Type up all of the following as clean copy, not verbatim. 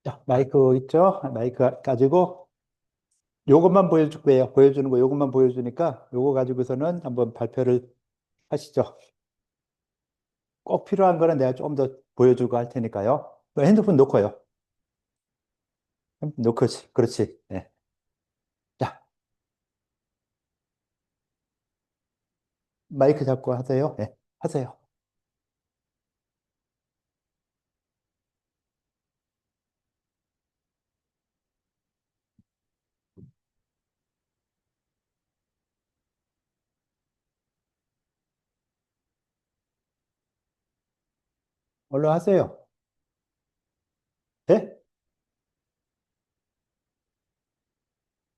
자, 마이크 있죠? 마이크 가지고 요것만 보여주는 거 요것만 보여주니까 요거 가지고서는 한번 발표를 하시죠. 꼭 필요한 거는 내가 좀 더 보여주고 할 테니까요. 핸드폰 놓고요. 핸드폰 놓고, 그렇지. 네. 자, 마이크 잡고 하세요. 네, 하세요. 얼른 하세요. 네?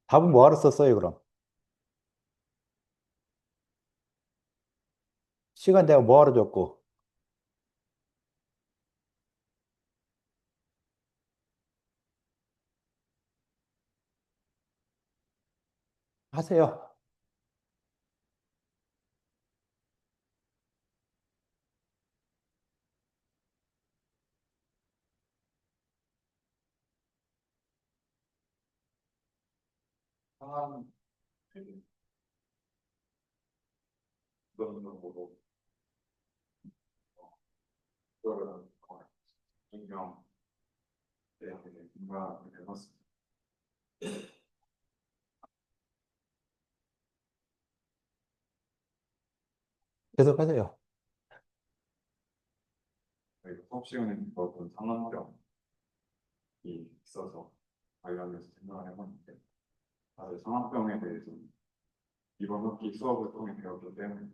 답은 뭐하러 썼어요, 그럼? 시간 내가 뭐하러 줬고. 하세요. 상황 이거는 보고 그거를 인명 대학에 뭔가 해봤습니다. 계속 하세요. 저희 수업 시간에 어떤 상황병이 있어서 관련해서 생각을 해봤는데 다들 상황병에 대해서 이번 학기 수업을 통해 배웠기 때문에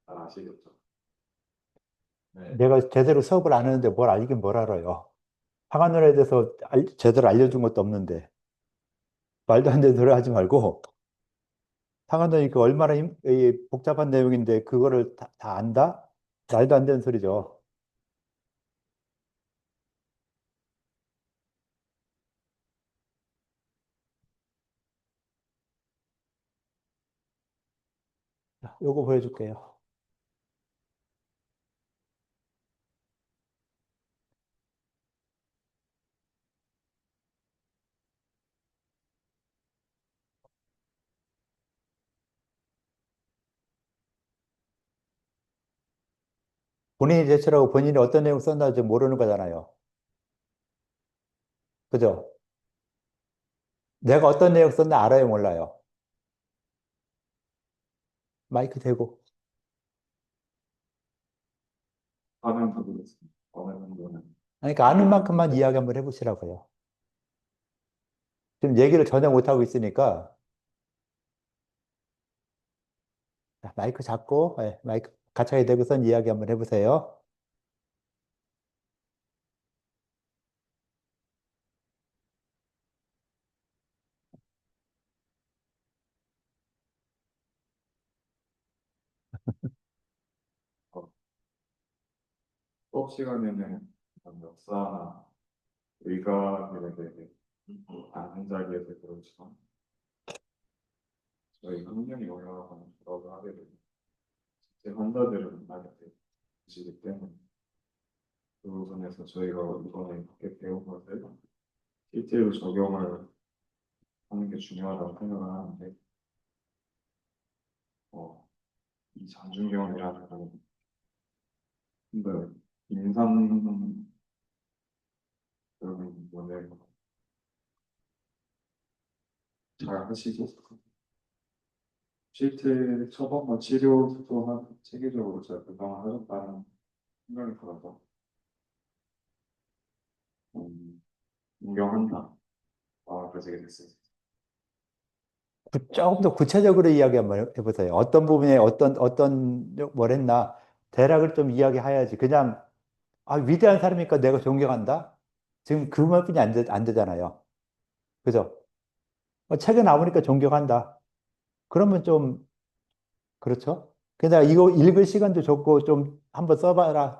잘 아시겠죠? 네. 내가 제대로 수업을 안 했는데 뭘 알긴 뭘 알아요. 항아들에 대해서 제대로 알려준 것도 없는데. 말도 안 되는 소리 하지 말고. 상한다니 그 얼마나 이 복잡한 내용인데 그거를 다 안다? 말도 안 되는 소리죠. 자, 요거 보여줄게요. 본인이 제출하고 본인이 어떤 내용 썼나 지 모르는 거잖아요. 그죠? 내가 어떤 내용 썼나 알아요, 몰라요? 마이크 대고. 하면 모르겠습니다. 어느 정도는 그러니까 아는 만큼만 이야기 한번 해보시라고요. 지금 얘기를 전혀 못하고 있으니까 자, 마이크 잡고 마이크 가까이 대고선 이야기 한번 해보세요. 어, 수업 시간에는 어떤 역사나 의학에 대해 아는 자리에서 그렇지만 저희 학년이 올라가는 졸업을 하게 되면 제 환자들을 만나게 되시기 때문에 그 부분에서 저희가 이번에 이렇게 배운 것을 실제로 적용을 하는 게 중요하다고 생각을 하는데 어, 이 장준경이라는 분들 임상 그런 부분을 잘 하시고 실제 처방과 치료도 체계적으로 잘 그동안 하셨다는 생각이 들어서 존경한다 가지게 됐습니다. 조금 더 구체적으로 이야기 한번 해보세요. 어떤 부분에 어떤 뭘 했나 대략을 좀 이야기해야지. 그냥 위대한 사람이니까 내가 존경한다? 지금 그 말뿐이 안 되잖아요. 그죠? 책에 나오니까 존경한다. 그러면 좀, 그렇죠? 그냥 이거 읽을 시간도 줬고 좀 한번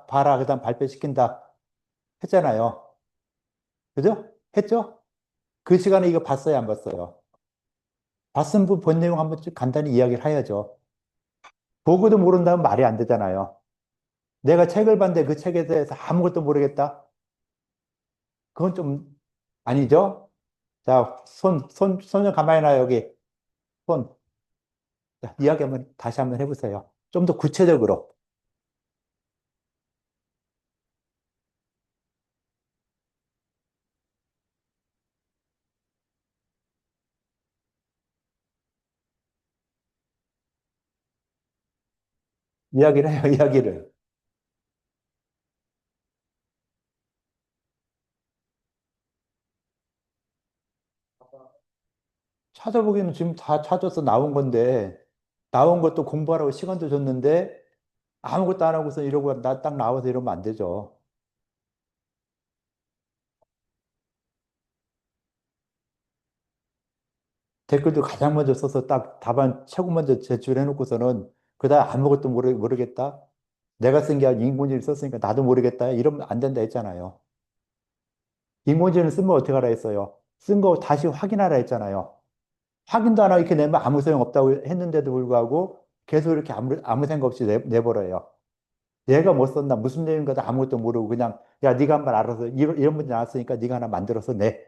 봐라. 그 다음 발표시킨다. 했잖아요. 그죠? 했죠? 그 시간에 이거 봤어요, 안 봤어요? 봤은 분 본 내용 한번 좀 간단히 이야기를 해야죠. 보고도 모른다면 말이 안 되잖아요. 내가 책을 봤는데 그 책에 대해서 아무것도 모르겠다? 그건 좀 아니죠? 자, 손 좀 가만히 놔요, 여기. 손. 자, 이야기 한번, 다시 한번 해보세요. 좀 더 구체적으로. 이야기를 해요, 이야기를. 찾아보기는 지금 다 찾아서 나온 건데, 나온 것도 공부하라고 시간도 줬는데, 아무것도 안 하고서 이러고 나 딱 나와서 이러면 안 되죠. 댓글도 가장 먼저 써서 딱 답안 최고 먼저 제출해 놓고서는 그다음 아무것도 모르겠다. 내가 쓴 게 아니라 인공지능 썼으니까 나도 모르겠다. 이러면 안 된다 했잖아요. 인공지능 쓰면 어떻게 하라 했어요? 쓴 거 다시 확인하라 했잖아요. 확인도 안 하고 이렇게 내면 아무 소용 없다고 했는데도 불구하고 계속 이렇게 아무 생각 없이 내버려요. 내가 뭐 썼나 무슨 내용인가도 아무것도 모르고 그냥 야 네가 한번 알아서 이런 문제 나왔으니까 네가 하나 만들어서 내.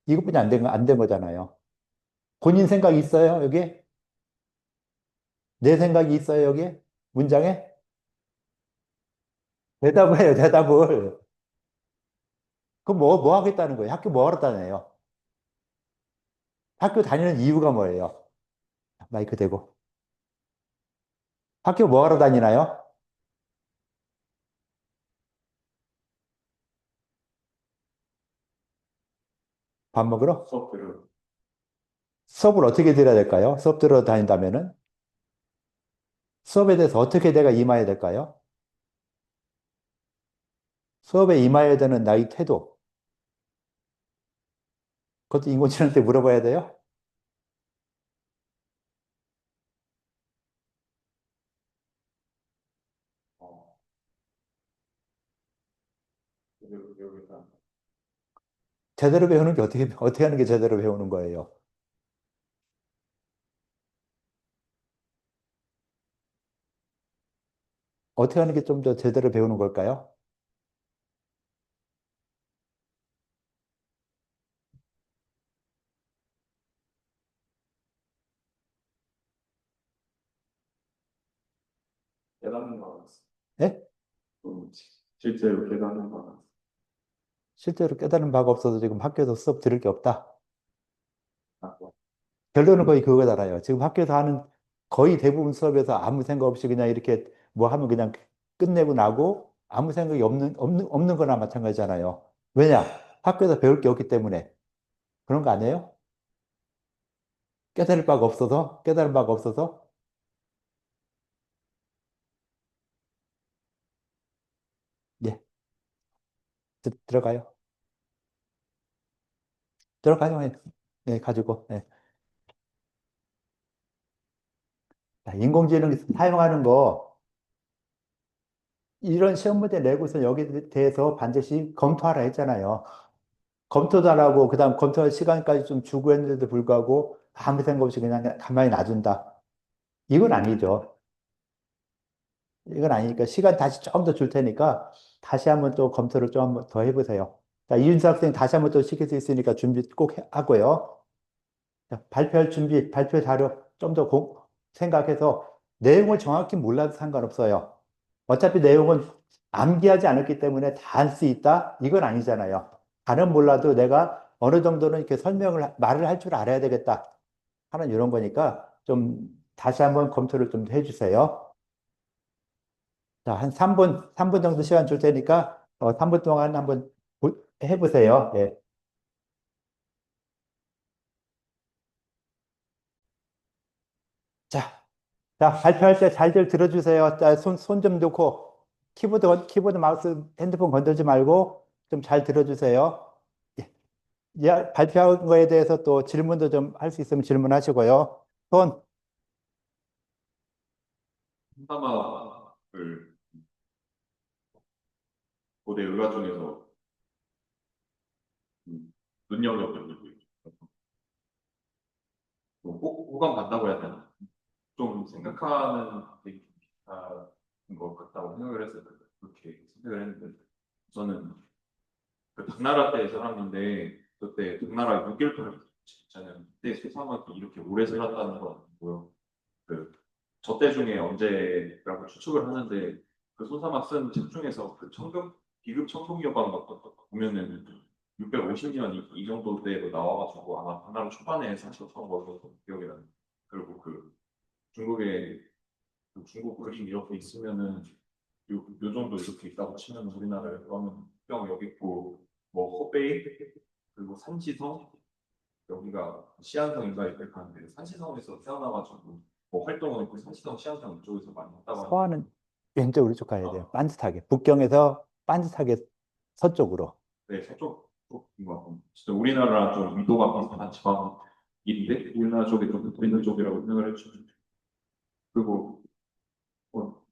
이것뿐이 안 된 거잖아요. 본인 생각이 있어요, 여기? 내 생각이 있어요, 여기? 문장에? 대답을 해요, 대답을. 그럼 뭐 하겠다는 거예요? 학교 뭐 하러 다녀요? 학교 다니는 이유가 뭐예요? 마이크 대고. 학교 뭐 하러 다니나요? 밥 먹으러? 수업 들으러. 수업을 어떻게 들어야 될까요? 수업 들어 다닌다면은? 수업에 대해서 어떻게 내가 임해야 될까요? 수업에 임해야 되는 나의 태도. 그것도 인공지능한테 물어봐야 돼요? 어, 여기서 제대로 배우는 게 어떻게 하는 게 제대로 배우는 거예요? 어떻게 하는 게 좀 더 제대로 배우는 걸까요? 깨닫는 거 같았어. 예? 또 실제로 깨닫는 거 같았어. 실제로 깨달은 바가 없어서 지금 학교에서 수업 들을 게 없다. 아, 결론은 거의 그거잖아요. 지금 학교에서 하는 거의 대부분 수업에서 아무 생각 없이 그냥 이렇게 뭐 하면 그냥 끝내고 나고 아무 생각이 없는 거나 마찬가지잖아요. 왜냐? 학교에서 배울 게 없기 때문에. 그런 거 아니에요? 깨달을 바가 없어서? 예, 들어가요. 들어가요. 예, 네, 가지고. 예. 자, 인공지능 사용하는 거, 이런 시험 문제 내고서 여기에 대해서 반드시 검토하라 했잖아요. 검토도 안 하고, 그 다음 검토할 시간까지 좀 주고 했는데도 불구하고 아무 생각 없이 그냥 가만히 놔둔다. 이건 아니죠. 이건 아니니까 시간 다시 조금 더 줄 테니까 다시 한번 또 검토를 좀 더 해보세요. 자, 이윤수 학생 다시 한번 또 시킬 수 있으니까 준비 꼭 하고요. 자, 발표할 준비, 발표 자료 좀 더 생각해서 내용을 정확히 몰라도 상관없어요. 어차피 내용은 암기하지 않았기 때문에 다 할 수 있다? 이건 아니잖아요. 다는 몰라도 내가 어느 정도는 이렇게 말을 할 줄 알아야 되겠다 하는 이런 거니까 좀 다시 한번 검토를 좀 해주세요. 자, 한 3분 정도 시간 줄 테니까 3분 동안 한번 해보세요. 예. 자, 자, 발표할 때 잘들 들어주세요. 자, 손 좀 놓고 키보드, 마우스, 핸드폰 건들지 말고 좀 잘 들어주세요. 예, 발표한 거에 대해서 또 질문도 좀 할 수 있으면 질문하시고요. 손, 사막을 고대 의화 중에서 눈여겨본 적이 있죠. 꼭 호감 간다고 해야 되나? 좀 생각하는 게 비슷한 것 같다고 생각을 했어요. 그렇게 생각을 했는데 저는 그 당나라 때 사람인데 그때 동나라에 6개월 저는 그때 소사막이 이렇게 오래 살았다는 건 아니고요. 그 저때 중에 언제라고 추측을 하는데 그 소사막 쓴 책 중에서 그 비급 천금 여방 같은 거 보면은 650년 이 정도 때로 나와가지고 아마 당나라 초반에 사셨던 걸로 기억이 나요. 그리고 그 중국에 그 중국 그림 이렇게 있으면은 요 정도 이렇게 있다고 치면 우리나라에 그러면 뿅 여기 있고 뭐 허베이 그리고 산지성 여기가 시안성인가 이렇게 가는데 산지성에서 태어나가지고 뭐 활동을 했고 산지성 시안성 이쪽에서 많이 왔다고 하는데 서안은 왼쪽으로 쭉 가야 돼요. 아, 빤듯하게. 북경에서 빤듯하게 서쪽으로. 네 서쪽 쪽인 것 같고 진짜 우리나라 좀 위도가 비슷한 지방인데 우리나라 쪽에 좀 붙어 있는 쪽이라고 생각을 해주시면 돼요. 그리고 어,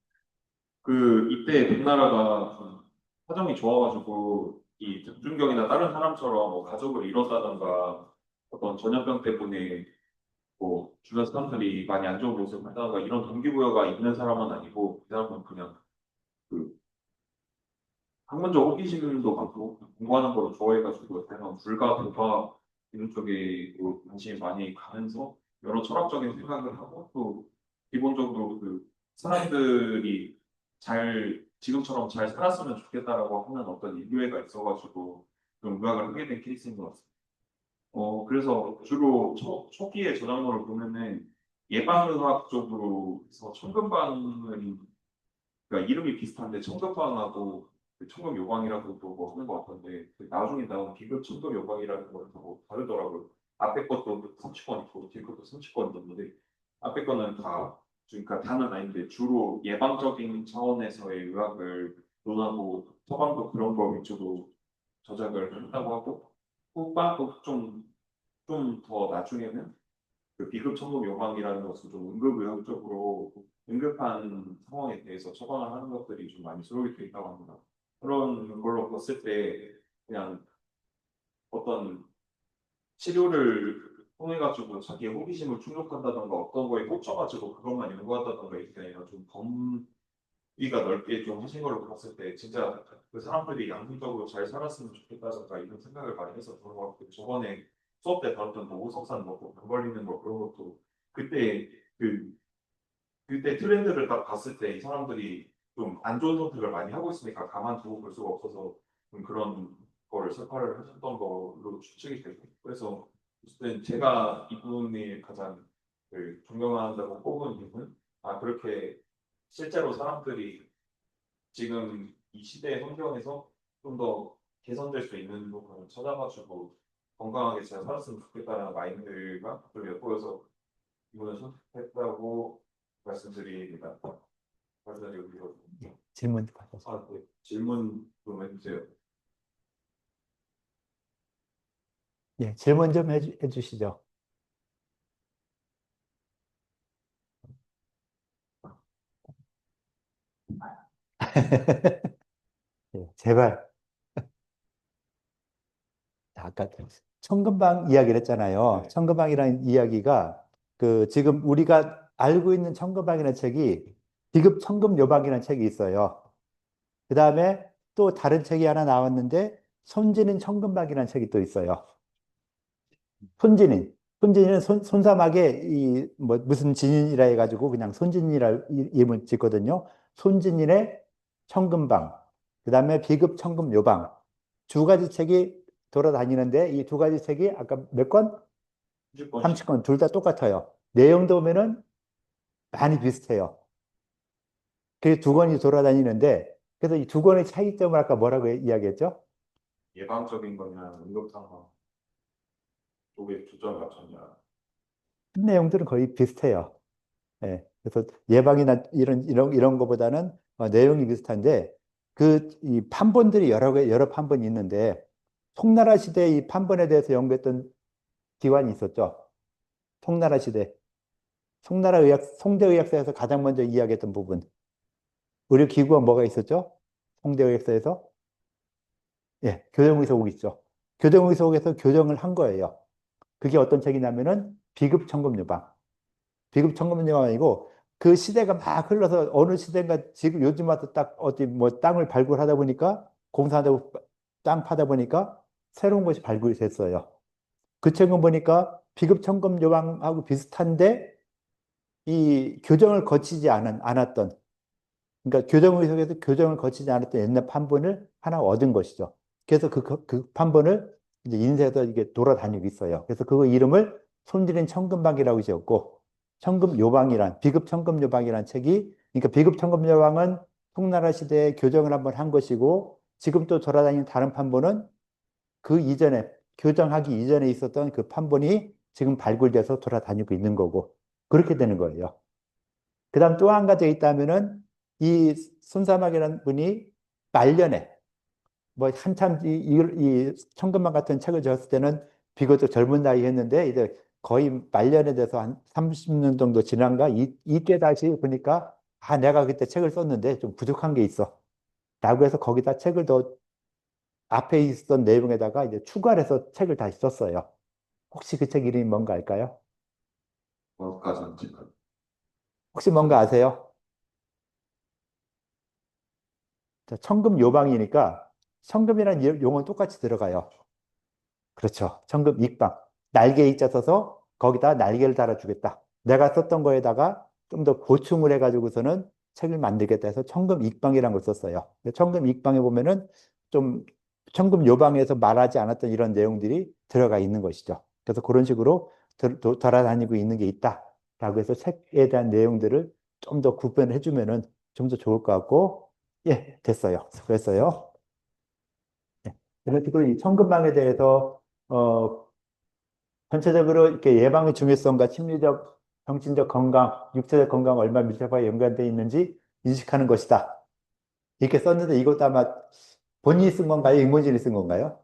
그 이때 동나라가 좀 사정이 좋아가지고 이 백준경이나 다른 사람처럼 뭐 가족을 잃었다던가 어떤 전염병 때문에 뭐 주변 사람들이 많이 안 좋은 모습을 한다던가 이런 동기부여가 있는 사람은 아니고 그 사람은 그냥 그 학문적 호기심도 많고 공부하는 걸 좋아해가지고 그냥 불과 도가 이런 쪽에 또 관심이 많이 가면서 여러 철학적인 생각을 하고 또 기본적으로 그 사람들이 잘 지금처럼 잘 살았으면 좋겠다라고 하는 어떤 인류애가 있어가지고 좀 의학을 하게 된 케이스인 것 같습니다. 그래서 주로 초기에 저작물을 보면은 예방의학 쪽으로 해서 청근방을 그러니까 이름이 비슷한데 청급방하고 그 청급 요방이라고도 뭐 하는 것 같던데 그 나중에 나온 비급 청급 요방이라는 거는 뭐 다르더라고요. 앞에 것도 30권 있고 뒤에 것도 30권 있는데 앞에 거는 다 그러니까 다는 아닌데 주로 예방적인 차원에서의 의학을 논하고 처방도 그런 거 위주로 저작을 한다고 하고 후반도 좀 더 나중에는 그 비급 청급 요방이라는 것은 좀 응급의학적으로 응급한 상황에 대해서 처방을 하는 것들이 좀 많이 수록이 되어 있다고 합니다. 그런 걸로 봤을 때 그냥 어떤 치료를 통해 가지고 자기의 호기심을 충족한다던가 어떤 거에 꽂혀가지고 그것만 연구한다던가 이게 아니라 좀 범위가 넓게 좀 하신 걸로 봤을 때 진짜 그 사람들이 양심적으로 잘 살았으면 좋겠다던가 이런 생각을 많이 해서 그런 것 같고 저번에 수업 때 다뤘던 뭐 오석산 먹고 병 걸리는 거 그런 것도 그때 그 그때 트렌드를 딱 봤을 때 이 사람들이 좀 안 좋은 선택을 많이 하고 있으니까 가만두고 볼 수가 없어서 좀 그런 거를 설파를 하셨던 걸로 추측이 되고 그래서 어쨌든 제가 이분이 가장 그 존경한다고 꼽은 이유는 그렇게 실제로 사람들이 지금 이 시대의 환경에서 좀 더 개선될 수 있는 부분을 찾아가지고 건강하게 잘 살았으면 좋겠다는 마인드가 좀 엿보여서 이분을 선택했다고 말씀드립니다. 말씀드리고 질문 받아서. 네. 질문 좀 해주세요. 예, 질문 좀 해주시죠. 예, 제발. 아까 청금방 이야기를 했잖아요. 네. 청금방이라는 이야기가 그 지금 우리가 알고 있는 청금방이라는 책이 비급 청금 요방이라는 책이 있어요. 그 다음에 또 다른 책이 하나 나왔는데 손지는 청금방이라는 책이 또 있어요. 손진인. 손사막에 이 뭐 무슨 진인이라 해가지고 그냥 손진이라 이름을 짓거든요. 손진인의 청금방. 그다음에 비급 청금 요방. 두 가지 책이 돌아다니는데 이 두 가지 책이 아까 몇 권? 30번씩 30권. 둘 다 똑같아요. 내용도 보면은 많이 비슷해요. 그 두 권이 돌아다니는데 그래서 이 두 권의 차이점을 아까 뭐라고 이야기했죠? 예방적인 거냐 응급상황 쪽에 초점을 맞췄냐. 내용들은 거의 비슷해요. 예, 그래서 예방이나 이런 거보다는 내용이 비슷한데 그 이 판본들이 여러 판본이 있는데 송나라 시대 이 판본에 대해서 연구했던 기관이 있었죠. 송나라 시대 송대의학사에서 가장 먼저 이야기했던 부분 의료기구가 뭐가 있었죠? 송대의학사에서 예, 교정의소국 있죠. 교정의소국에서 교정을 한 거예요. 그게 어떤 책이냐면은 비급천금유방. 비급천금유가 아니고 그 시대가 막 흘러서 어느 시대인가 지금 요즘 와서 딱 어디 뭐 땅을 발굴하다 보니까 공사하다 땅 파다 보니까 새로운 것이 발굴이 됐어요. 그 책은 보니까 비급 청금 요방하고 비슷한데 이 교정을 거치지 않았던, 그러니까 교정을 속에서 교정을 거치지 않았던 옛날 판본을 하나 얻은 것이죠. 그래서 그 판본을 이제 인쇄해서 이게 돌아다니고 있어요. 그래서 그거 이름을 손들인 청금방이라고 지었고, 청금요방이란, 비급 청금요방이란 책이, 그러니까 비급 청금요방은 송나라 시대에 교정을 한번 한 것이고, 지금 또 돌아다니는 다른 판본은 그 이전에, 교정하기 이전에 있었던 그 판본이 지금 발굴돼서 돌아다니고 있는 거고, 그렇게 되는 거예요. 그 다음 또 한 가지 있다면은 이 손사막이라는 분이 말년에 뭐 한참 이 청금만 같은 책을 지었을 때는 비교적 젊은 나이 했는데 이제 거의 말년에 돼서 한 30년 정도 지난가 이때 다시 보니까 아 내가 그때 책을 썼는데 좀 부족한 게 있어 라고 해서 거기다 책을 더 앞에 있었던 내용에다가 이제 추가를 해서 책을 다시 썼어요. 혹시 그 책 이름이 뭔가 알까요? 뭐까지 혹시 뭔가 아세요? 자, 청금 요방이니까 청금이라는 용어는 똑같이 들어가요. 그렇죠. 청금 익방. 날개에 입자 써서 거기다 날개를 달아주겠다. 내가 썼던 거에다가 좀 더 보충을 해가지고서는 책을 만들겠다 해서 청금 익방이라는 걸 썼어요. 청금 익방에 보면은 좀 청금 요방에서 말하지 않았던 이런 내용들이 들어가 있는 것이죠. 그래서 그런 식으로 돌아다니고 있는 게 있다라고 해서 책에 대한 내용들을 좀 더 구분해 주면은 좀 더 좋을 것 같고, 예, 됐어요. 수고했어요. 예. 이런 식으로 이 청금방에 대해서 전체적으로 이렇게 예방의 중요성과 심리적, 정신적 건강, 육체적 건강 얼마나 밀접하게 연관되어 있는지 인식하는 것이다. 이렇게 썼는데 이것도 아마 본인이 쓴 건가요? 인공지능이 쓴 건가요?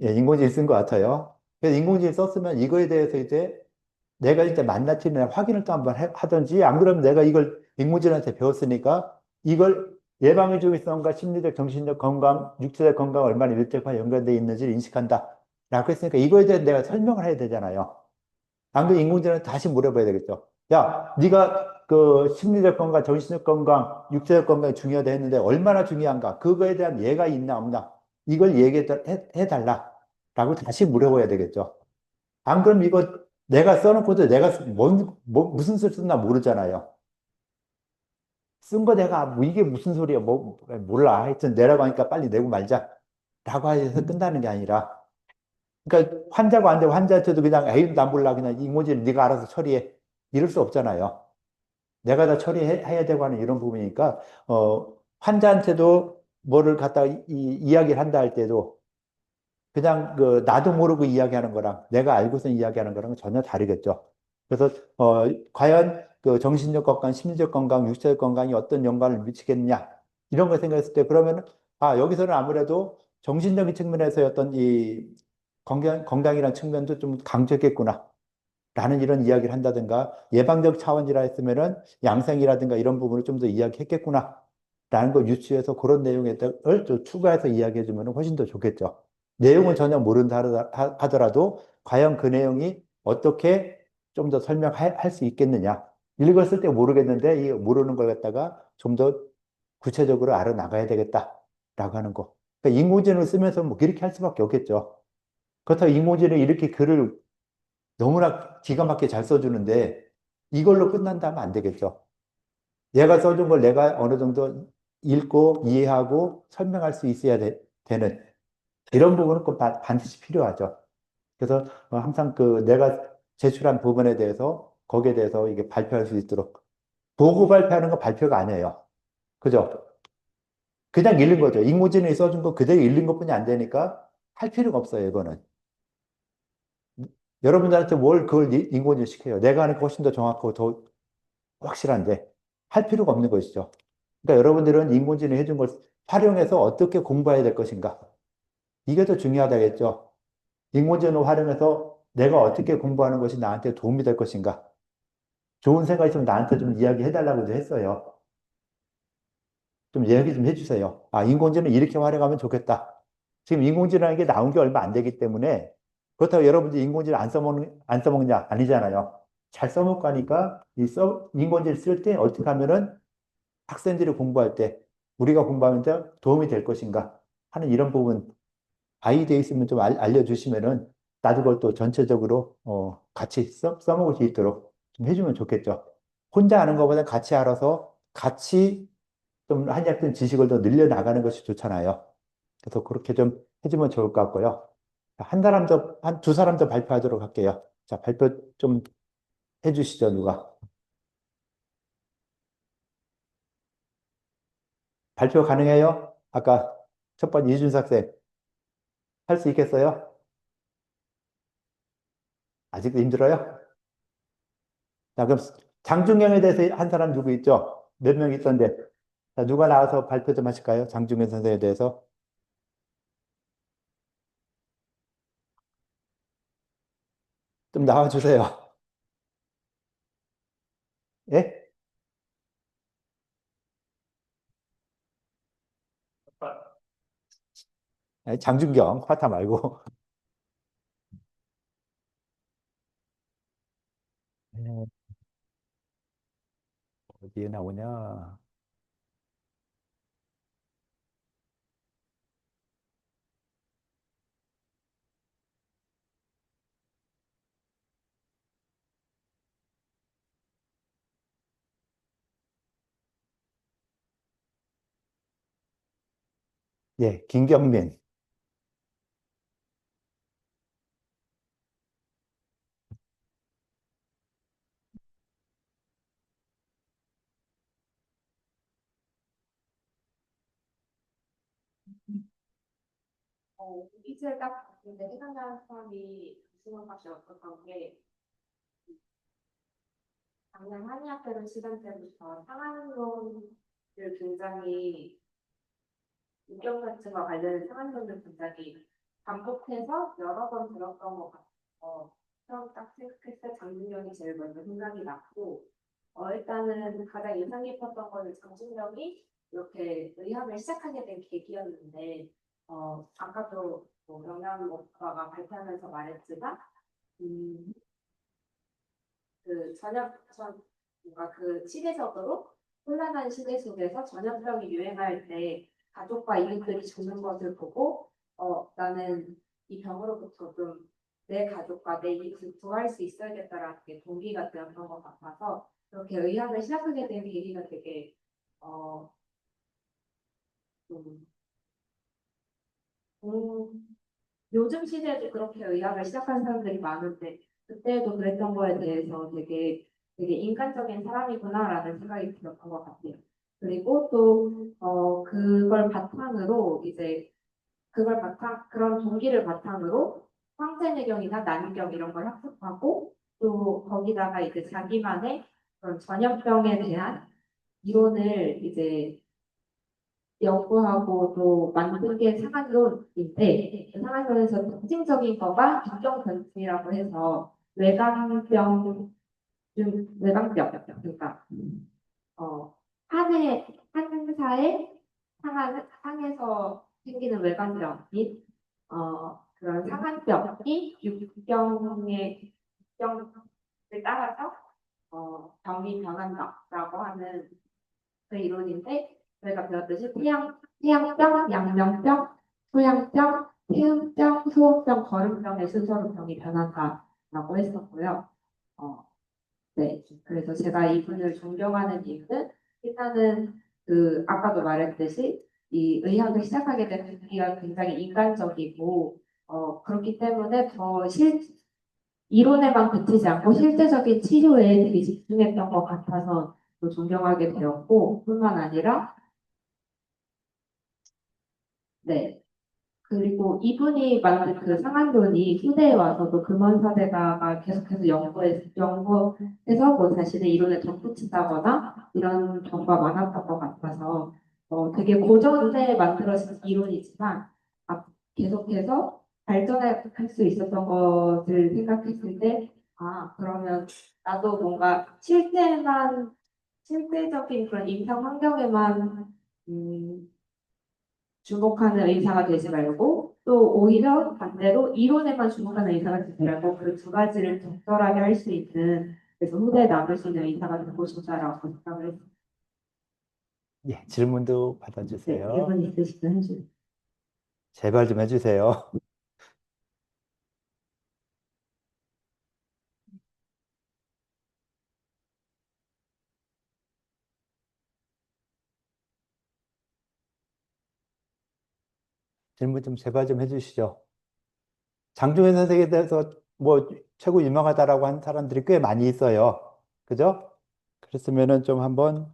예, 인공지능이 쓴 것 같아요. 그래서 인공지능이 썼으면 이거에 대해서 이제 내가 이제 만나티는 확인을 또 한번 하든지 안 그러면 내가 이걸 인공지능한테 배웠으니까 이걸 예방의 중요성과 심리적, 정신적 건강, 육체적 건강 얼마나 밀접하게 연관되어 있는지를 인식한다. 라고 했으니까 이거에 대해 내가 설명을 해야 되잖아요. 안 그러면 인공지능한테 다시 물어봐야 되겠죠. 야, 네가 그 심리적 건강, 정신적 건강, 육체적 건강이 중요하다 했는데 얼마나 중요한가? 그거에 대한 예가 있나 없나? 이걸 얘기해 달라. 라고 다시 물어봐야 되겠죠. 안 그러면 이거 내가 써놓고도 내가 무슨 소리 썼나 모르잖아요. 쓴 거 내가 뭐 이게 무슨 소리야? 몰라. 하여튼 내라고 하니까 빨리 내고 말자. 라고 해서 끝나는 게 아니라. 그러니까 환자가 안 되고 환자한테도 그냥 에이, 나 몰라. 그냥 이모지를 네가 알아서 처리해. 이럴 수 없잖아요. 내가 다 처리해야 되고 하는 이런 부분이니까, 환자한테도 뭐를 갖다가 이야기를 한다 할 때도 그냥 그 나도 모르고 이야기하는 거랑 내가 알고서 이야기하는 거랑 전혀 다르겠죠. 그래서 과연 그 정신적 건강, 심리적 건강, 육체적 건강이 어떤 연관을 미치겠느냐 이런 걸 생각했을 때 그러면 아 여기서는 아무래도 정신적인 측면에서의 어떤 이 건강이라는 측면도 좀 강조했겠구나. 라는 이런 이야기를 한다든가 예방적 차원이라 했으면은 양생이라든가 이런 부분을 좀 더 이야기했겠구나. 라는 걸 유추해서 그런 내용을 좀 추가해서 이야기해 주면 훨씬 더 좋겠죠. 내용은 전혀 모른다 하더라도 과연 그 내용이 어떻게 좀 더 설명할 수 있겠느냐. 읽었을 때 모르겠는데 이 모르는 걸 갖다가 좀 더 구체적으로 알아나가야 되겠다라고 하는 거. 그러니까 인공지능을 쓰면서 뭐 그렇게 할 수밖에 없겠죠. 그렇다고 인공지능이 이렇게 글을 너무나 기가 막히게 잘 써주는데 이걸로 끝난다면 안 되겠죠. 얘가 써준 걸 내가 어느 정도 읽고 이해하고 설명할 수 있어야 되는 이런 부분은 꼭 반드시 필요하죠. 그래서 항상 그 내가 제출한 부분에 대해서 거기에 대해서 이게 발표할 수 있도록 보고 발표하는 건 발표가 아니에요. 그죠? 그냥 읽는 거죠. 인공지능이 써준 거 그대로 읽는 것뿐이 안 되니까 할 필요가 없어요, 이거는. 여러분들한테 뭘 그걸 인공지능 시켜요. 내가 하는 게 훨씬 더 정확하고 더 확실한데 할 필요가 없는 것이죠. 그러니까 여러분들은 인공지능 해준 걸 활용해서 어떻게 공부해야 될 것인가? 이게 더 중요하다겠죠. 인공지능을 활용해서 내가 어떻게 공부하는 것이 나한테 도움이 될 것인가? 좋은 생각이 있으면 나한테 좀 이야기해 달라고도 했어요. 좀 이야기 좀 해주세요. 아, 인공지능 이렇게 활용하면 좋겠다. 지금 인공지능이라는 게 나온 게 얼마 안 되기 때문에 그렇다고 여러분들 인공지능 안 써먹냐? 아니잖아요. 잘 써먹고 하니까 인공지능 쓸 때 어떻게 하면은 학생들이 공부할 때 우리가 공부하는데 도움이 될 것인가 하는 이런 부분 아이디어 있으면 좀 알려주시면은 나도 그걸 또 전체적으로 같이 써먹을 수 있도록 좀 해주면 좋겠죠. 혼자 하는 것보다 같이 알아서 같이 좀 한약된 지식을 더 늘려나가는 것이 좋잖아요. 그래서 그렇게 좀 해주면 좋을 것 같고요. 한 사람 더, 한 두 사람 더 발표하도록 할게요. 자, 발표 좀 해주시죠, 누가. 발표 가능해요? 아까 첫 번째 이준석 쌤, 할 수 있겠어요? 아직도 힘들어요? 자, 그럼 장중경에 대해서 한 사람 누구 있죠? 몇 명 있던데. 자, 누가 나와서 발표 좀 하실까요? 장중경 선생에 대해서. 좀 나와주세요. 예? 아니, 장중경, 화타 말고. 네, 어디에 나오냐? 예, 김경민. 이틀 딱 봤는데 생각나는 사람이 이승원밖에 없었던 게 작년 한의학회론 시간 때부터 상한론을 굉장히 인격사증과 관련된 상한론을 굉장히 반복해서 여러 번 들었던 것 같아서 처음 딱 생각했을 때 장준영이 제일 먼저 생각이 났고 일단은 가장 인상 깊었던 거는 장준영이 이렇게 의학을 시작하게 된 계기였는데 아까도 뭐 영양학과가 발표하면서 말했지만 음, 그 뭔가 그 시대적으로 혼란한 시대 속에서 전염병이 유행할 때 가족과 이웃들이 죽는 것을 보고 나는 이 병으로부터 좀 내 가족과 내 이웃을 구할 수 있어야겠다라는 게 동기가 되었던 것 같아서 그렇게 의학을 시작하게 된 계기가 되게 어, 좀, 요즘 시대에도 그렇게 의학을 시작한 사람들이 많은데 그때도 그랬던 거에 대해서 되게 인간적인 사람이구나라는 생각이 들었던 것 같아요. 그리고 또 그런 동기를 바탕으로 황제내경이나 난이경 이런 걸 학습하고 또 거기다가 이제 자기만의 그런 전염병에 대한 이론을 이제 연구하고 또 만든 게 상한론인데 상한론에서 특징적인 거가 병경변증이라고 해서 외광병 그러니까 한사에 상에서 생기는 외관병인 그런 상한병이 육경을 따라서 병이 변한다라고 하는 그 이론인데 저희가 배웠듯이 태양병, 양명병, 소양병, 태음병, 소음병, 거름병의 순서로 병이 변한다라고 했었고요. 어, 네, 그래서 제가 이분을 존경하는 이유는 일단은 그 아까도 말했듯이 이 의학을 시작하게 된 계기가 굉장히 인간적이고 그렇기 때문에 이론에만 그치지 않고 실제적인 치료에 되게 집중했던 것 같아서 또 존경하게 되었고 뿐만 아니라 네, 그리고 이분이 만든 그 상한론이 후대에 와서도 금원사대가가 계속해서 연구해서 뭐 자신의 이론을 덧붙인다거나 이런 경우가 많았던 것 같아서 되게 고전에 만들어진 이론이지만 계속해서 발전할 수 있었던 것을 생각했을 때 그러면 나도 뭔가 실제적인 그런 임상 환경에만 음, 주목하는 의사가 되지 말고 또 오히려 반대로 이론에만 주목하는 의사가 되지 말고 그 두 가지를 적절하게 할 수 있는 그래서 후대에 남을 수 있는 의사가 되고 싶다라고 생각을 했습니다. 예, 질문도 네, 받아주세요. 질문 있으시면 해주세요. 제발 좀 해주세요. 질문 좀 제발 좀 해주시죠. 장중현 선생에 대해서 뭐 최고 유명하다라고 한 사람들이 꽤 많이 있어요. 그죠? 그랬으면은 좀 한번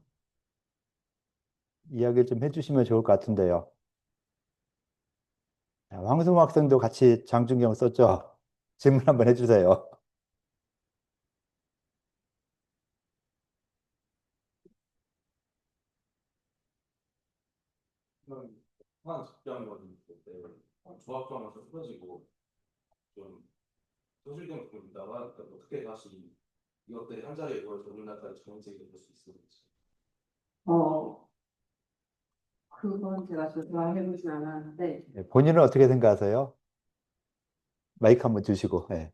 이야기를 좀 해주시면 좋을 것 같은데요. 황승호 학생도 같이 장준경 썼죠? 질문 한번 해주세요. 한 직장인이 있을 때 조합장에서 쓰러지고 좀 소실된 부분이 있다가 어떻게 다시 이것들이 한 자리에 모여서 오늘날까지 정책이 될 수 있을지. 어, 그건 제가 조사해보진 않았는데, 네, 본인은 어떻게 생각하세요? 마이크 한번 주시고. 네.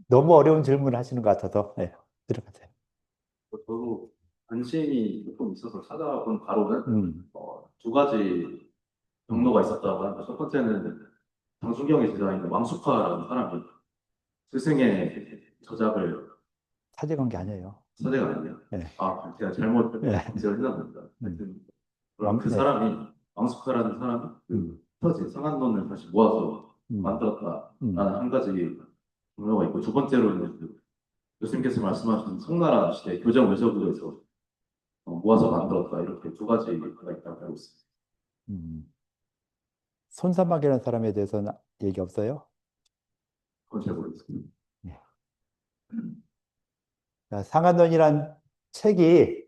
너무 어려운 질문을 하시는 것 같아서. 네, 들어가세요. 저도 관심이 조금 있어서 찾아본 바로는 음, 두 가지 경로가 있었다고 합니다. 첫 번째는 장수경의 제자인 왕숙화라는 사람이 스승의 저작을 사직한 게 아니에요. 사제가 아니에요. 네. 아, 제가 잘못 네. 제가 했답니다. 음, 하여튼 그럼 그 네. 사람이 왕숙화라는 사람이 음, 그 터진 상한론을 다시 모아서 음, 만들었다라는 음, 한 가지 경로가 있고 두 번째로는 그 교수님께서 말씀하신 송나라 시대 교정 외서부에서 모아서 만들었다 이렇게 두 가지가 있다고 알고 있습니다. 음. 손사막이라는 사람에 대해서는 얘기 없어요? 그건 잘 모르겠습니다. 네. 자, 상한론이란 책이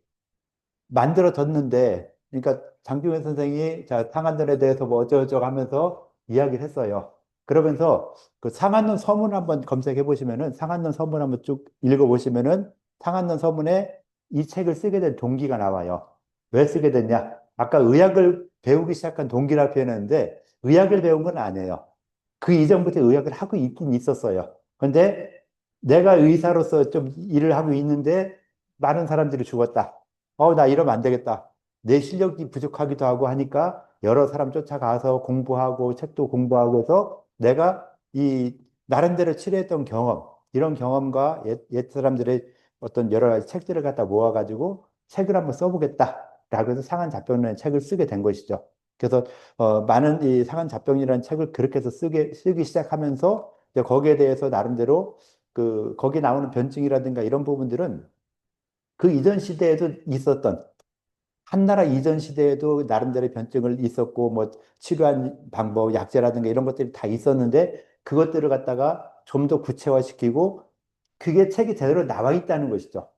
만들어졌는데, 그러니까 장중현 선생이 자, 상한론에 대해서 뭐 어쩌고저쩌고 하면서 이야기를 했어요. 그러면서 그 상한론 서문 한번 검색해 보시면은 상한론 서문 한번 쭉 읽어 보시면은 상한론 서문에 이 책을 쓰게 된 동기가 나와요. 왜 쓰게 됐냐? 아까 의학을 배우기 시작한 동기라 표현했는데 의학을 배운 건 아니에요. 그 이전부터 의학을 하고 있긴 있었어요. 근데 내가 의사로서 좀 일을 하고 있는데 많은 사람들이 죽었다. 나 이러면 안 되겠다. 내 실력이 부족하기도 하고 하니까 여러 사람 쫓아가서 공부하고 책도 공부하고 해서 내가 이 나름대로 치료했던 경험, 이런 경험과 옛 사람들의 어떤 여러 가지 책들을 갖다 모아가지고 책을 한번 써보겠다라고 해서 상한잡병이라는 책을 쓰게 된 것이죠. 그래서 많은 이 상한잡병이라는 책을 그렇게 해서 쓰기 시작하면서 이제 거기에 대해서 나름대로 거기 나오는 변증이라든가 이런 부분들은 그 이전 시대에도 있었던 한나라 이전 시대에도 나름대로 변증을 있었고 뭐 치료한 방법, 약제라든가 이런 것들이 다 있었는데 그것들을 갖다가 좀 더 구체화시키고 그게 책이 제대로 나와 있다는 것이죠.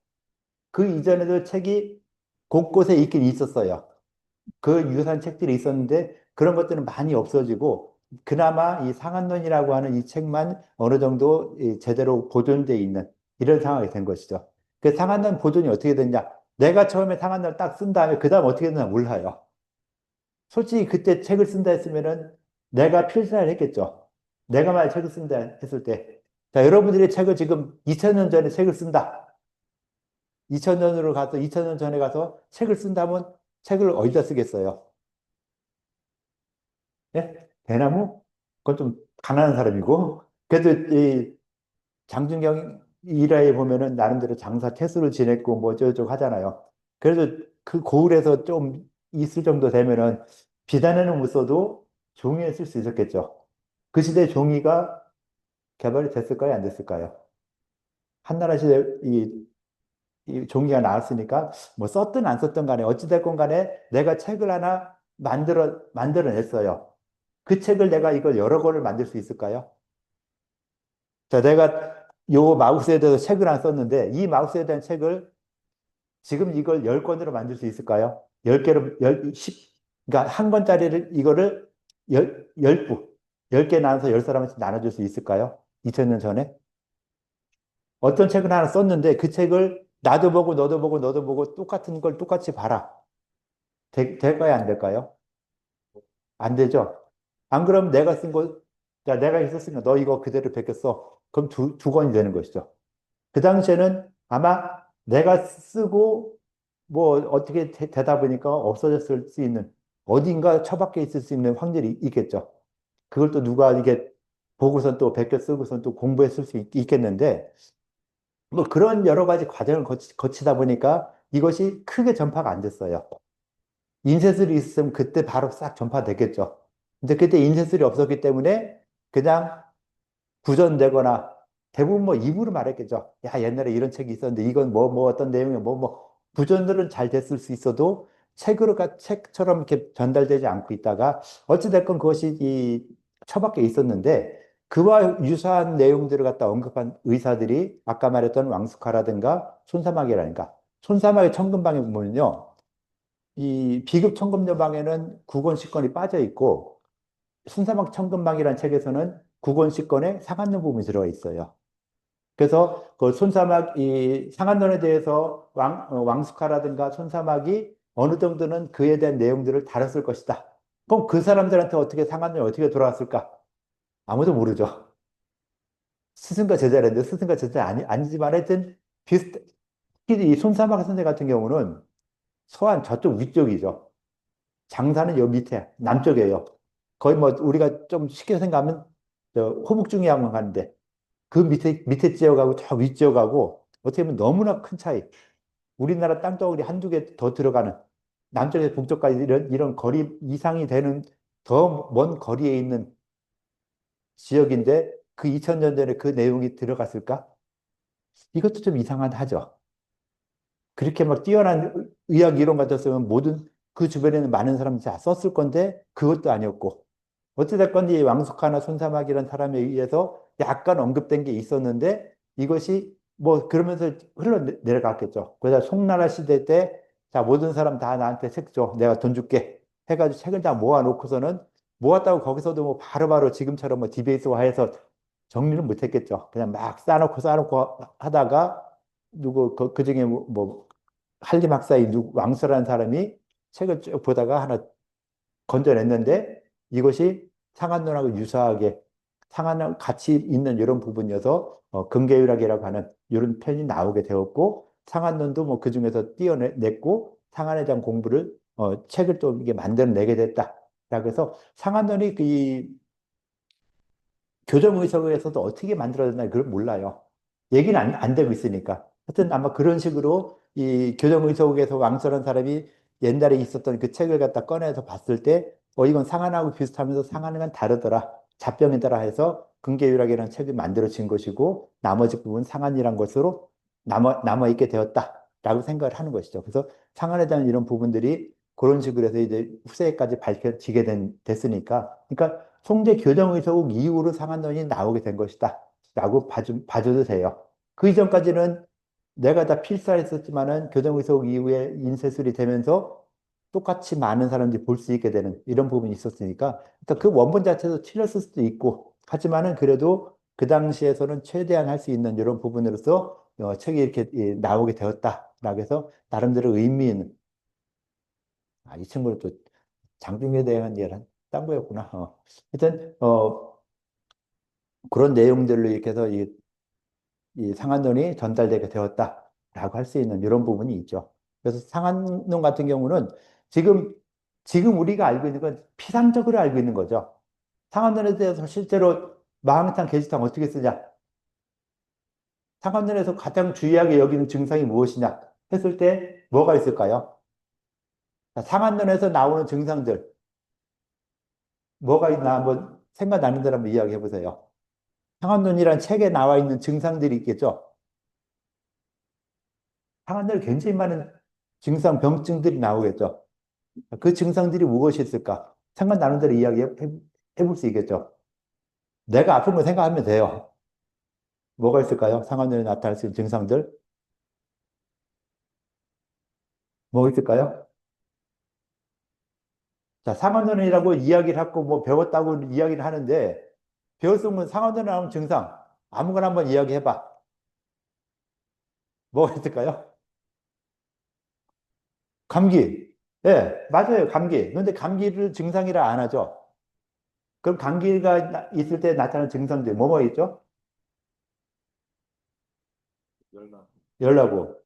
그 이전에도 책이 곳곳에 있긴 있었어요. 그 유사한 책들이 있었는데 그런 것들은 많이 없어지고 그나마 이 상한론이라고 하는 이 책만 어느 정도 제대로 보존돼 있는 이런 상황이 된 것이죠. 그 상한론 보존이 어떻게 됐냐? 내가 처음에 상한론을 딱 쓴 다음에 그 다음 어떻게 되나 몰라요. 솔직히 그때 책을 쓴다 했으면은 내가 필사를 했겠죠. 내가 만약 책을 쓴다 했을 때. 자, 여러분들이 책을 지금 2000년 전에 책을 쓴다. 2000년으로 가서 2000년 전에 가서 책을 쓴다면 책을 어디다 쓰겠어요? 예? 대나무? 그건 좀 가난한 사람이고. 그래도 이 장준경 일화에 보면은 나름대로 장사 태수를 지냈고 뭐 어쩌고저쩌고 하잖아요. 그래서 그 고을에서 좀 있을 정도 되면은 비단에는 못 써도 종이에 쓸 수 있었겠죠. 그 시대 종이가 개발이 됐을까요? 안 됐을까요? 한나라 시대 이 종이가 나왔으니까 뭐 썼든 안 썼든 간에 어찌됐건 간에 내가 책을 하나 만들어냈어요. 그 책을 내가 이걸 여러 권을 만들 수 있을까요? 자, 내가 요 마우스에 대해서 책을 안 썼는데 이 마우스에 대한 책을 지금 이걸 10권으로 만들 수 있을까요? 10개로, 10, 그러니까 한 권짜리를 이거를 10부, 10개 나눠서 10사람한테 나눠줄 수 있을까요? 2000년 전에? 어떤 책을 하나 썼는데 그 책을 나도 보고 너도 보고 너도 보고 똑같은 걸 똑같이 봐라. 될까요? 안 될까요? 안 되죠? 안 그러면 내가 쓴 거, 자, 내가 있었으니까 너 이거 그대로 베꼈어. 그럼 두 권이 되는 것이죠. 그 당시에는 아마 내가 쓰고 뭐 어떻게 되다 보니까 없어졌을 수 있는 어딘가 처박혀 있을 수 있는 확률이 있겠죠. 그걸 또 누가 이게 보고선 또 베껴 쓰고선 또 공부했을 수 있겠는데, 뭐 그런 여러 가지 과정을 거치다 보니까 이것이 크게 전파가 안 됐어요. 인쇄술이 있으면 그때 바로 싹 전파됐겠죠. 근데 그때 인쇄술이 없었기 때문에 그냥 구전되거나 대부분 뭐 입으로 말했겠죠. 야, 옛날에 이런 책이 있었는데 이건 뭐 어떤 내용이 구전들은 잘 됐을 수 있어도 책처럼 이렇게 전달되지 않고 있다가 어찌됐건 그것이 이 처박혀 있었는데 그와 유사한 내용들을 갖다 언급한 의사들이 아까 말했던 왕숙하라든가 손사막이라든가 손사막의 천근방에 보면요. 이 비급 천금여방에는 구권식권이 빠져 있고 순사막 천근방이라는 책에서는 구권식권에 상한론 부분이 들어가 있어요. 그래서 그 손사막 이 상한론에 대해서 왕숙하라든가 손사막이 어느 정도는 그에 대한 내용들을 다뤘을 것이다. 그럼 그 사람들한테 어떻게 상한론이 어떻게 돌아왔을까? 아무도 모르죠. 스승과 제자인데 스승과 제자 아니지만 하여튼 비슷. 특히 이 손사막 선생 같은 경우는 서한 저쪽 위쪽이죠. 장사는 여 밑에 남쪽이에요. 거의 뭐 우리가 좀 쉽게 생각하면 저 호북중이항만 가는데 그 밑에 지역하고 저 윗 지역하고 어떻게 보면 너무나 큰 차이. 우리나라 땅덩어리 한두 개 더 들어가는 남쪽에서 북쪽까지 이런 거리 이상이 되는 더 먼 거리에 있는 지역인데 그 2000년 전에 그 내용이 들어갔을까? 이것도 좀 이상하죠. 그렇게 막 뛰어난 의학 이론 같았으면 모든 그 주변에는 많은 사람들이 다 썼을 건데 그것도 아니었고 어찌됐건 이 왕숙하나 손사막이라는 사람에 의해서 약간 언급된 게 있었는데 이것이 뭐 그러면서 흘러내려갔겠죠. 그래서 송나라 시대 때 자, 모든 사람 다 나한테 책 줘. 내가 돈 줄게. 해가지고 책을 다 모아놓고서는 모았다고 거기서도 뭐 바로바로 지금처럼 뭐 디베이스화해서 정리는 못했겠죠. 그냥 막 쌓아놓고 하다가 누구 그 중에 뭐 한림 학사의 왕서라는 사람이 책을 쭉 보다가 하나 건져냈는데 이것이 상한론하고 유사하게 상한론 같이 있는 이런 부분이어서 근계율학이라고 하는 이런 편이 나오게 되었고 상한론도 뭐 그 중에서 띄어냈고 상한에 대한 공부를 책을 또 이게 만들어내게 됐다. 그래서 상한론이 그 교정의석에서도 어떻게 만들어졌나 그걸 몰라요. 얘기는 안 되고 있으니까. 하여튼 아마 그런 식으로 이 교정의석에서 왕설한 사람이 옛날에 있었던 그 책을 갖다 꺼내서 봤을 때, 이건 상한하고 비슷하면서 상한은 다르더라. 잡병이더라 해서 근계율학이라는 책이 만들어진 것이고, 나머지 부분 상한이란 것으로 남아있게 되었다라고 생각을 하는 것이죠. 그래서 상한에 대한 이런 부분들이 그런 식으로 해서 이제 후세까지 밝혀지게 됐으니까, 그러니까 송제 교정의사국 이후로 상한론이 나오게 된 것이다. 라고 봐줘도 돼요. 그 이전까지는 내가 다 필사했었지만은 교정의사국 이후에 인쇄술이 되면서 똑같이 많은 사람들이 볼 수 있게 되는 이런 부분이 있었으니까 그러니까 그 원본 자체도 틀렸을 수도 있고 하지만은 그래도 그 당시에서는 최대한 할 수 있는 이런 부분으로서 책이 이렇게 나오게 되었다라고 해서 나름대로 의미 있는 이 친구는 또 장중에 대한 얘기를 딴 거였구나. 하여튼 그런 내용들로 이렇게 해서 이 상한론이 전달되게 되었다라고 할 수 있는 이런 부분이 있죠. 그래서 상한론 같은 경우는 지금 우리가 알고 있는 건 피상적으로 알고 있는 거죠. 상한론에 대해서 실제로 마황탕, 계시탕 어떻게 쓰냐? 상한론에서 가장 주의하게 여기는 증상이 무엇이냐? 했을 때 뭐가 있을까요? 자, 상한론에서 나오는 증상들 뭐가 있나 한번 생각나는 대로 한번 이야기해 보세요. 상한론이란 책에 나와 있는 증상들이 있겠죠. 상한론에 굉장히 많은 증상, 병증들이 나오겠죠. 그 증상들이 무엇이 있을까? 생각나는 대로 이야기해 볼 수 있겠죠. 내가 아픈 거 생각하면 돼요. 뭐가 있을까요? 상한론에 나타날 수 있는 증상들? 뭐가 있을까요? 자, 상한론이라고 이야기를 하고 뭐 배웠다고 이야기를 하는데 배웠으면 상한론에 나오는 증상 아무거나 한번 이야기해 봐. 뭐가 있을까요? 감기. 예, 맞아요. 감기. 그런데 감기를 증상이라 안 하죠. 그럼 감기가 있을 때 나타나는 증상들 뭐뭐 있죠? 열나 열나고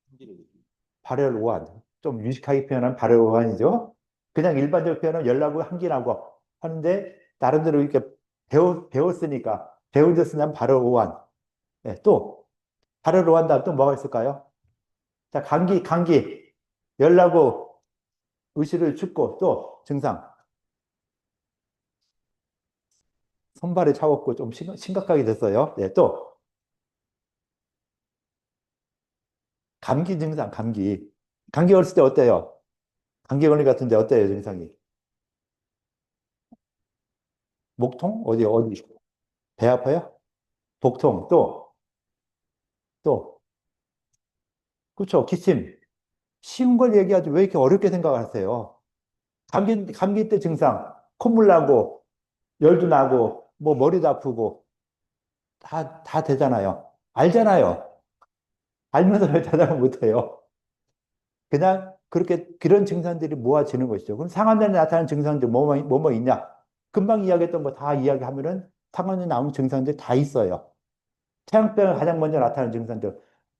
힘기를 느끼고 발열 오한. 좀 유식하게 표현하면 발열 오한이죠. 그냥 일반적 표현은 열나고 항진하고 하는데 나름대로 이렇게 배웠으니까 배우졌으면 바로 오한. 네, 또 바로 오한 다음 또 뭐가 있을까요? 자, 감기 열나고 의식을 춥고 또 증상 손발이 차갑고 좀 심각하게 됐어요. 네, 또 감기 증상 감기 걸렸을 때 어때요? 감기 걸린 것 같은데 어때요 증상이? 목통 어디 배 아파요? 복통 또 그렇죠 기침 쉬운 걸 얘기하지 왜 이렇게 어렵게 생각하세요? 감기 때 증상 콧물 나고 열도 나고 뭐 머리도 아프고 다 되잖아요. 알잖아요. 알면서 왜 대답을 못해요? 그냥 그렇게 그런 증상들이 모아지는 것이죠. 그럼 상한선에 나타나는 증상들 뭐뭐 있냐? 금방 이야기했던 거 다 이야기하면은 상한선에 나오는 증상들 다 있어요. 태양병 가장 먼저 나타나는 증상들.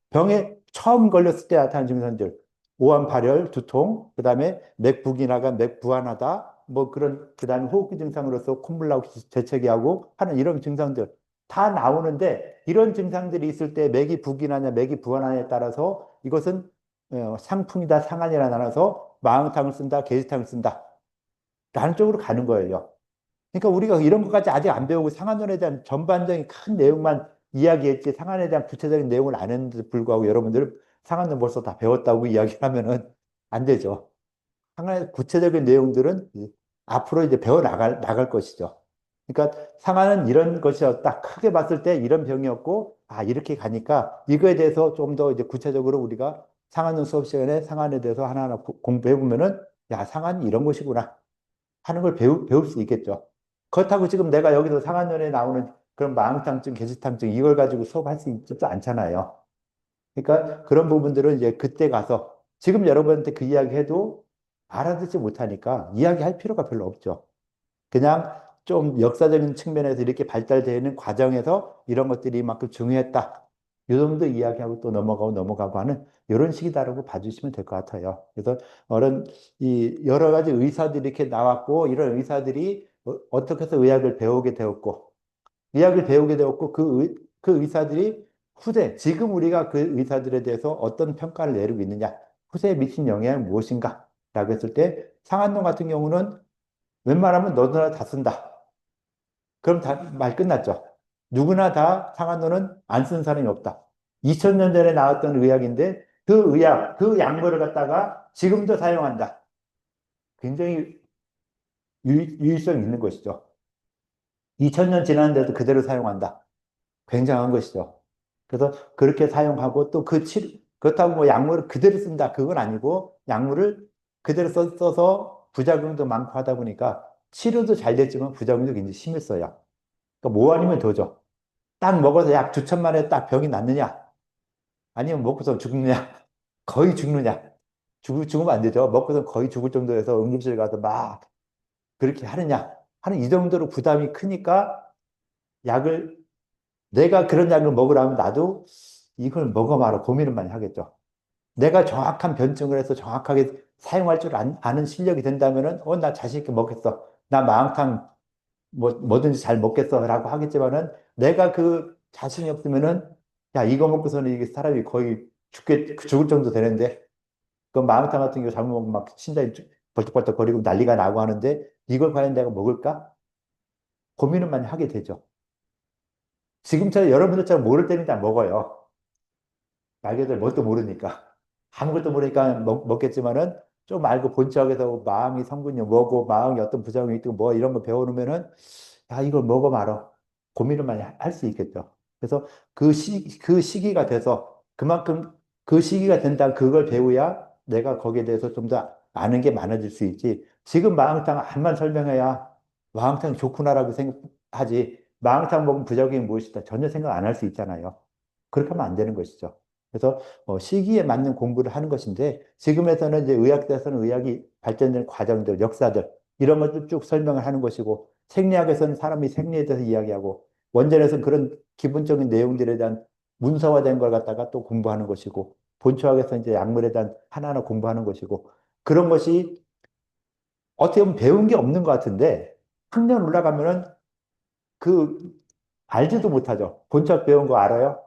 병에 처음 걸렸을 때 나타나는 증상들. 오한 발열, 두통, 그다음에 맥북이나가 맥부한하다, 뭐 그런 그다음에 호흡기 증상으로서 콧물 나고 재채기 하고 하는 이런 증상들 다 나오는데 이런 증상들이 있을 때 맥이 북이나냐 맥이 부한하냐에 따라서 이것은 상풍이다 상한이라 나눠서 마흥탕을 쓴다 계지탕을 쓴다 라는 쪽으로 가는 거예요. 그러니까 우리가 이런 것까지 아직 안 배우고 상한론에 대한 전반적인 큰 내용만 이야기했지 상한에 대한 구체적인 내용을 안 했는데도 불구하고 여러분들 상한론 벌써 다 배웠다고 이야기하면은 안 되죠. 상한의 구체적인 내용들은 앞으로 이제 나갈 것이죠. 그러니까 상한은 이런 것이었다. 크게 봤을 때 이런 병이었고, 아, 이렇게 가니까 이거에 대해서 좀 더 이제 구체적으로 우리가 상한론 수업 시간에 상한에 대해서 하나하나 공부해 보면은, 야, 상한이 이런 것이구나 하는 걸 배울 수 있겠죠. 그렇다고 지금 내가 여기서 상한론에 나오는 그런 마음탕증, 계시탕증 이걸 가지고 수업할 수 있지 않잖아요. 그러니까 그런 부분들은 이제 그때 가서 지금 여러분한테 그 이야기 해도 알아듣지 못하니까 이야기할 필요가 별로 없죠. 그냥 좀 역사적인 측면에서 이렇게 발달되는 과정에서 이런 것들이 이만큼 중요했다. 이 정도 이야기하고 또 넘어가고 하는 이런 식이다라고 봐주시면 될 것 같아요. 그래서 이 여러 가지 의사들이 이렇게 나왔고 이런 의사들이 어떻게 해서 의학을 배우게 되었고 그 의사들이 지금 우리가 그 의사들에 대해서 어떤 평가를 내리고 있느냐, 후세에 미친 영향은 무엇인가? 라고 했을 때, 상한론 같은 경우는 웬만하면 너도나 다 쓴다. 그럼 다 말 끝났죠. 누구나 다 상한론은 안 쓴 사람이 없다. 2000년 전에 나왔던 의학인데, 그 약물을 갖다가 지금도 사용한다. 굉장히 유의성이 있는 것이죠. 2000년 지났는데도 그대로 사용한다. 굉장한 것이죠. 그래서 그렇게 사용하고 또 그렇다고 뭐 약물을 그대로 쓴다. 그건 아니고 약물을 그대로 써서 부작용도 많고 하다 보니까 치료도 잘 됐지만 부작용도 굉장히 심했어요. 그러니까 뭐 아니면 더죠. 딱 먹어서 약 2천만에 딱 병이 낫느냐? 아니면 먹고서 죽느냐? 거의 죽느냐? 죽으면 안 되죠. 먹고서 거의 죽을 정도에서 응급실 가서 막 그렇게 하느냐? 하는 이 정도로 부담이 크니까 약을 내가 그런 약을 먹으라면 나도 이걸 먹어봐라 고민을 많이 하겠죠. 내가 정확한 변증을 해서 정확하게 사용할 줄 아는 실력이 된다면은, 나 자신 있게 먹겠어. 나 마라탕 뭐든지 잘 먹겠어. 라고 하겠지만은, 내가 그 자신이 없으면은, 야, 이거 먹고서는 이게 사람이 거의 죽을 정도 되는데, 그 마라탕 같은 경우 잘못 먹으면 막 심장이 벌떡벌떡 거리고 난리가 나고 하는데, 이걸 과연 내가 먹을까? 고민을 많이 하게 되죠. 지금처럼 여러분들처럼 모를 때는 다 먹어요. 말 그대로 뭣도 모르니까. 아무것도 모르니까 먹겠지만은 좀 알고 본척에서 마음이 성분이 뭐고 마음이 어떤 부작용이 있고 뭐 이런 거 배워놓으면은 야, 이걸 먹어 말어. 고민을 많이 할 수 있겠죠. 그래서 그 시기가 돼서 그만큼 그 시기가 된다 그걸 배워야 내가 거기에 대해서 좀 더 아는 게 많아질 수 있지. 지금 마음탕 안만 설명해야 마음탕 좋구나라고 생각하지. 마음탕 먹으면 부작용이 무엇이다. 전혀 생각 안 할 수 있잖아요. 그렇게 하면 안 되는 것이죠. 그래서 시기에 맞는 공부를 하는 것인데 지금에서는 이제 의학에서는 의학이 발전된 과정들, 역사들 이런 것들 쭉 설명을 하는 것이고 생리학에서는 사람이 생리에 대해서 이야기하고 원전에서는 그런 기본적인 내용들에 대한 문서화된 걸 갖다가 또 공부하는 것이고 본초학에서는 이제 약물에 대한 하나하나 공부하는 것이고 그런 것이 어떻게 보면 배운 게 없는 것 같은데 학년 올라가면은 그 알지도 못하죠. 본chất 배운 거 알아요?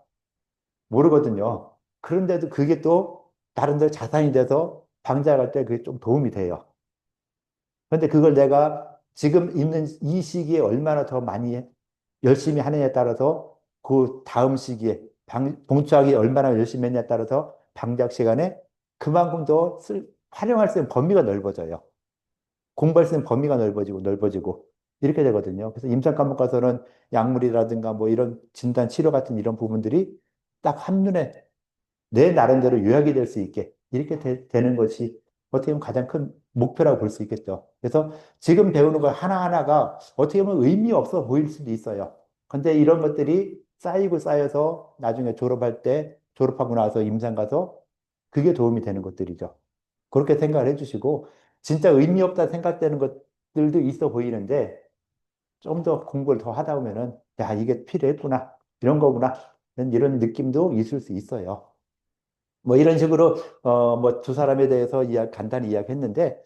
모르거든요. 그런데도 그게 또 나름대로 자산이 돼서 방자할 때 그게 좀 도움이 돼요. 그런데 그걸 내가 지금 있는 이 시기에 얼마나 더 많이 열심히 하느냐에 따라서 그 다음 시기에 봉투하기 얼마나 열심히 했냐에 따라서 방학 시간에 그만큼 더 활용할 수 있는 범위가 넓어져요. 공부할 수 있는 범위가 넓어지고 넓어지고 이렇게 되거든요. 그래서 임상 과목 가서는 약물이라든가 뭐 이런 진단 치료 같은 이런 부분들이 딱 한눈에 내 나름대로 요약이 될 수 있게 이렇게 되는 것이 어떻게 보면 가장 큰 목표라고 볼 수 있겠죠. 그래서 지금 배우는 것 하나하나가 어떻게 보면 의미 없어 보일 수도 있어요. 근데 이런 것들이 쌓이고 쌓여서 나중에 졸업할 때 졸업하고 나서 임상 가서 그게 도움이 되는 것들이죠. 그렇게 생각을 해주시고 진짜 의미 없다 생각되는 것들도 있어 보이는데 좀 더 공부를 더 하다 보면은 야 이게 필요했구나 이런 거구나 이런 느낌도 있을 수 있어요. 뭐 이런 식으로 뭐 두 사람에 대해서 간단히 이야기했는데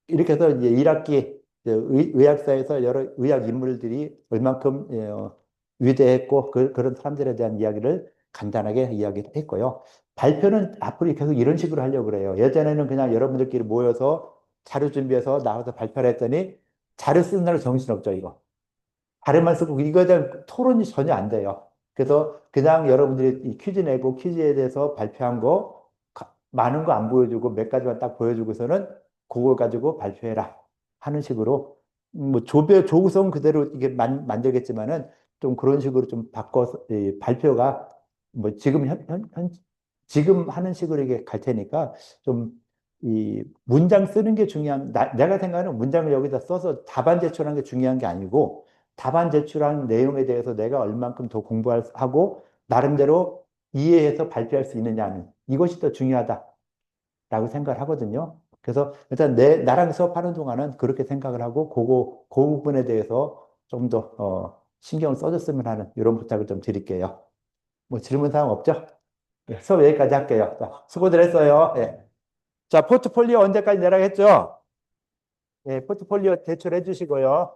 이렇게 해서 이제 1학기 의학사에서 여러 의학 인물들이 얼만큼 위대했고 그런 사람들에 대한 이야기를 간단하게 이야기했고요. 발표는 앞으로 계속 이런 식으로 하려고 그래요. 예전에는 그냥 여러분들끼리 모여서 자료 준비해서 나와서 발표를 했더니 자료 쓰는 날 정신없죠, 이거. 발음만 쓰고 이거에 대한 토론이 전혀 안 돼요. 그래서 그냥 여러분들이 이 퀴즈 내고 퀴즈에 대해서 발표한 거 많은 거 안 보여주고 몇 가지만 딱 보여주고서는 그걸 가지고 발표해라 하는 식으로 뭐 조구성 그대로 이게 만들겠지만은 좀 그런 식으로 좀 바꿔서 이 발표가 뭐 지금 지금 하는 식으로 이게 갈 테니까 좀 이 문장 쓰는 게 중요한 내가 생각하는 문장을 여기다 써서 답안 제출하는 게 중요한 게 아니고 답안 제출한 내용에 대해서 내가 얼만큼 더 공부하고 나름대로 이해해서 발표할 수 있느냐는 이것이 더 중요하다라고 생각을 하거든요. 그래서 일단 나랑 수업하는 동안은 그렇게 생각을 하고 그 부분에 대해서 좀 더 신경을 써줬으면 하는 이런 부탁을 좀 드릴게요. 뭐 질문 사항 없죠? 네, 수업 여기까지 할게요. 자, 수고들 했어요. 예. 자, 포트폴리오 언제까지 내라 했죠? 예, 포트폴리오 제출해 주시고요.